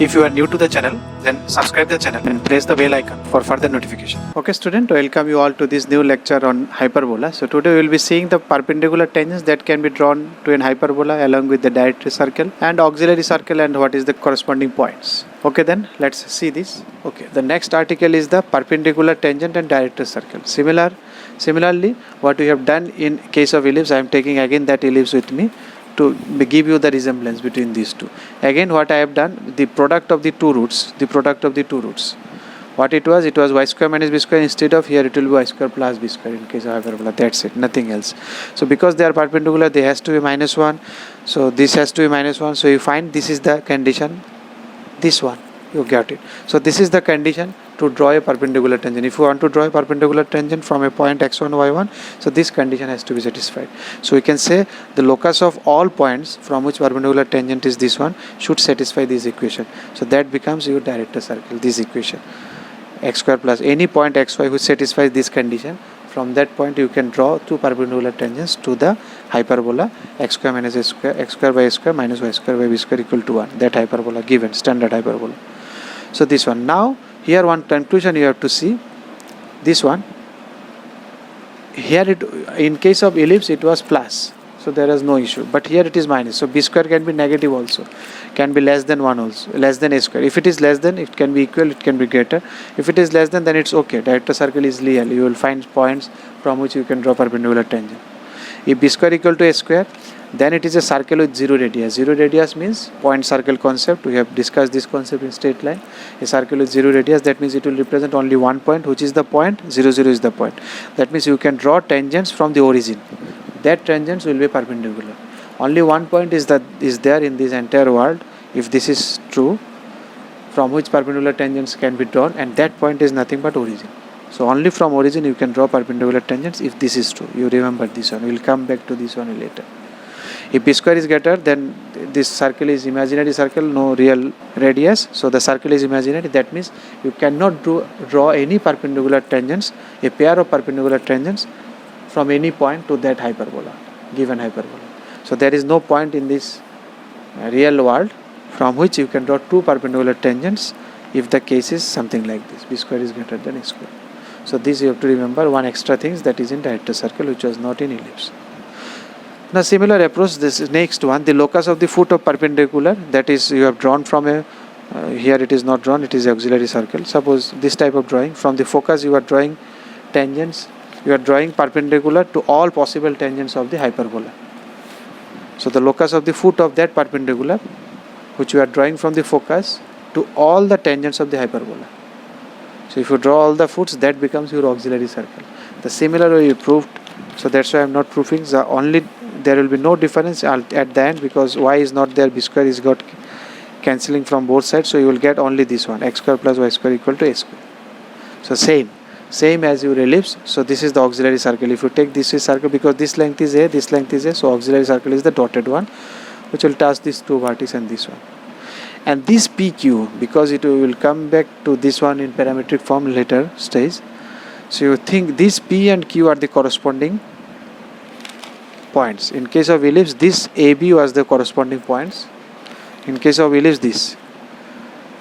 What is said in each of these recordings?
If you are new to the channel, then subscribe the channel and press the bell icon for further notification. Okay student, welcome you all to this new lecture on hyperbola. So today we will be seeing the perpendicular tangents that can be drawn to an hyperbola along with the directory circle and auxiliary circle and what is the corresponding points. Okay, then let's see this. Okay, the next article is the perpendicular tangent and directory circle. Similarly, what we have done in case of ellipse, I am taking again that ellipse with me to give you the resemblance between these two. Again, what I have done, the product of the two roots. What it was y square minus b square. Instead of here, it will be y square plus b square in case of hyperbola. That's it, nothing else. So because they are perpendicular, they has to be minus 1. So this has to be minus 1. So you find this is the condition. This one, you got it. So this is the condition to draw a perpendicular tangent. If you want to draw a perpendicular tangent from a point x1, y1, so this condition has to be satisfied. So we can say the locus of all points from which perpendicular tangent is this one should satisfy this equation. So that becomes your director circle, this equation. X square plus any point xy which satisfies this condition, from that point you can draw two perpendicular tangents to the hyperbola x square minus a square, x square by a square minus y square by b square equal to 1. That hyperbola given, standard hyperbola. So this one. Now here one conclusion you have to see. This one, here it, in case of ellipse it was plus, so there is no issue, but here it is minus. So b square can be negative also, can be less than 1 also, less than a square. If it is less than, it can be equal, it can be greater. If it is less than, then it's okay. Director circle is real. You will find points from which you can draw perpendicular tangent. If b square equal to a square, then it is a circle with zero radius. Zero radius means point circle concept. We have discussed this concept in straight line. A circle with zero radius, that means it will represent only one point. Which is the point? 0, 0 is the point. That means you can draw tangents from the origin. That tangents will be perpendicular. Only one point is there in this entire world, if this is true, from which perpendicular tangents can be drawn, and that point is nothing but origin. So only from origin you can draw perpendicular tangents if this is true. You remember this one. We will come back to this one later. If b square is greater, then this circle is imaginary circle, no real radius. So the circle is imaginary. That means you cannot draw any perpendicular tangents, a pair of perpendicular tangents from any point to that hyperbola, given hyperbola. So there is no point in this real world from which you can draw two perpendicular tangents if the case is something like this. B square is greater than a square. So this you have to remember, one extra things that is in director circle which was not in ellipse. Now similar approach, this is next one, the locus of the foot of perpendicular, that is you have drawn from a, here it is not drawn, it is auxiliary circle. Suppose this type of drawing, from the focus you are drawing tangents, you are drawing perpendicular to all possible tangents of the hyperbola. So the locus of the foot of that perpendicular which you are drawing from the focus to all the tangents of the hyperbola. So if you draw all the foots, that becomes your auxiliary circle. The similar way you proved, so that's why I am not proving. There will be no difference at the end because y is not there, b square is got cancelling from both sides, so you will get only this one, x square plus y square equal to a square. So same as your ellipse. So this is the auxiliary circle. If you take this is circle, because this length is a, this length is a, so auxiliary circle is the dotted one which will touch these two vertices and this one. And this PQ, because it will come back to this one in parametric form later stage. So you think this P and Q are the corresponding points. In case of ellipse, this AB was the corresponding points. In case of ellipse, this.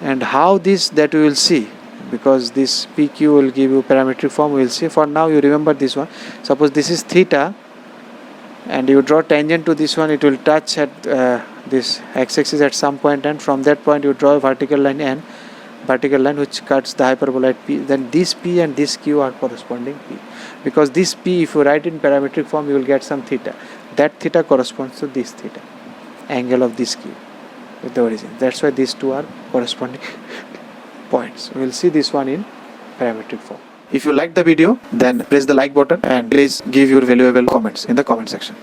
And how this, that we will see, because this PQ will give you parametric form, we will see. For now you remember this one. Suppose this is theta and you draw tangent to this one, it will touch at this x-axis at some point, and from that point you draw a vertical line N, vertical line which cuts the hyperbola at P. Then this P and this Q are corresponding P. Because this P, if you write in parametric form, you will get some theta. That theta corresponds to this theta, angle of this Q with the origin. That's why these two are corresponding points. We will see this one in parametric form. If you like the video, then press the like button and please give your valuable comments in the comment section.